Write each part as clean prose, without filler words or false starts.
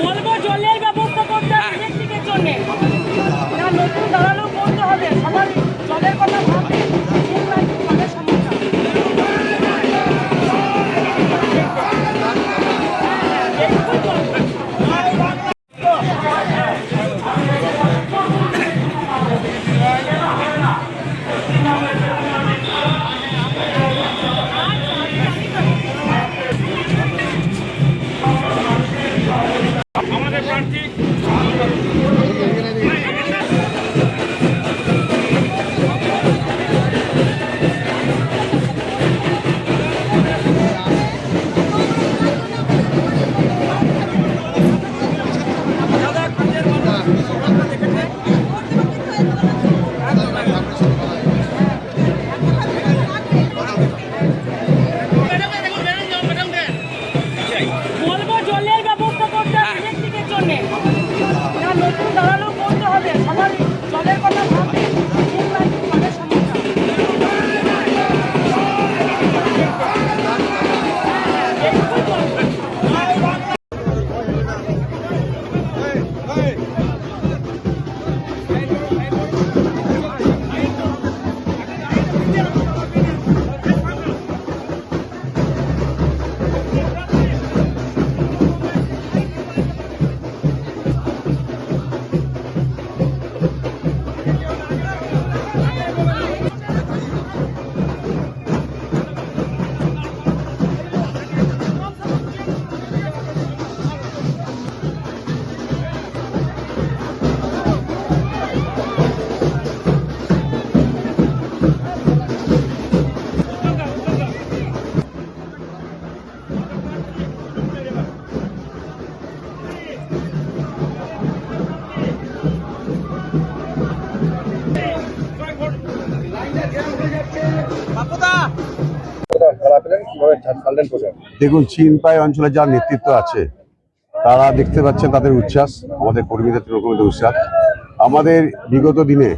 বলবো জলের ব্যবস্থা করতে হবে ইলেকট্রিকের জন্য। না নতুন দাঁড়ালেও বলতে হবে, সবার জলের কথা ভাববে। জলের সমস্যা আমাদের প্রার্থী বলবো জলের ব্যবস্থা করতে হবে ইলেকট্রিকের জন্য। না নতুন দাঁড়ালেও বলতে হবে, সবার জলের কথা ভাববে। জলের সমস্যা দেখুন, চিনপাই অঞ্চলে যার নেতৃত্ব আছে তারা দেখতে পাচ্ছেন তাদের উচ্ছ্বাস, আমাদের কর্মীদের তৃণমূলের উচ্ছ্বাস। আমাদের বিগত দিনে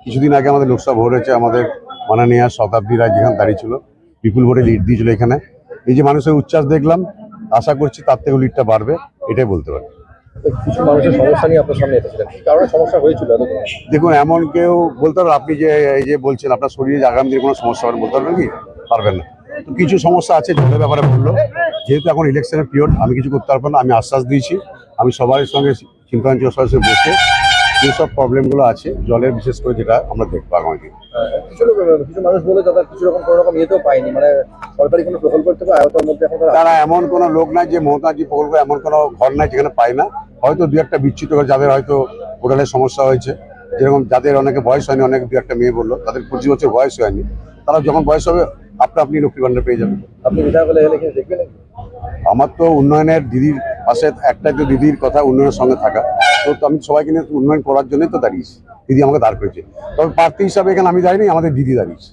কিছুদিন আগে আমাদের লোকসভা ভোট হয়েছে, আমাদের মাননীয় শতাব্দী রায় যেখানে দাঁড়িয়েছিল বিপুল ভোটে লিড দিয়েছিল এখানে। এই যে মানুষের উচ্ছ্বাস দেখলাম, আশা করছি তার থেকে লিডটা বাড়বে, এটাই বলতে পারি। কিছু মানুষের সমস্যা নিয়ে আপনার সামনে এসেছিলেন, কি কারণে সমস্যা হয়েছিল? দেখুন, এমন কেউ বলতে পারবেন, আপনি যে এই যে বলছেন আপনার শরীরে আগামী দিনে কোনো সমস্যা হবে বলতে পারবেন কি? পারবেন না। তো কিছু সমস্যা আছে, জলের ব্যাপারে বললো, যেহেতু এখন ইলেকশনের পিরিয়ড আমি কিছু করতে পারবো না। আমি আশ্বাস দিয়েছি আমি সবার সঙ্গে চিন্তাঞ্চল সঙ্গে বসে যেসব প্রবলেমগুলো আছে জলের, বিশেষ করে যেটা আমরা দেখবো আগামী দিন। কিছু মানুষ বলে তারা কিছু রকম কোনো রকম ইয়েতেও পায়নি, মানে সরকারি কোনো প্রকল্প থেকে আয়তার মধ্যে এখন তারা এমন কোনো লোক নাই যে মমতাজি প্রকল্প, এমন কোনো ঘর নাই যেখানে পায় না। হয়তো দু একটা বিচ্যুত করে যাদের হয়তো পোর্টালের সমস্যা হয়েছে, যেরকম যাদের অনেকে বয়স হয়নি, অনেক দু একটা মেয়ে বললো তাদের 25 বছর বয়স হয়নি, তারা যখন বয়স হবে আপনি লক্ষ্মী ভান্ডার পেয়ে যাবেন। আপনি বিধায়ক হলে এলে কিন্তু দেখবেন। আমার তো উন্নয়নের দিদির পাশে একটাই তো দিদির কথা, উন্নয়নের সঙ্গে থাকা। তো আমি সবাইকে নিয়ে উন্নয়ন করার জন্যই তো দাঁড়িয়েছি, দিদি আমাকে দাঁড় করেছে। তবে প্রার্থী হিসাবে এখানে আমি যাইনি, আমাদের দিদি দাঁড়িয়েছে।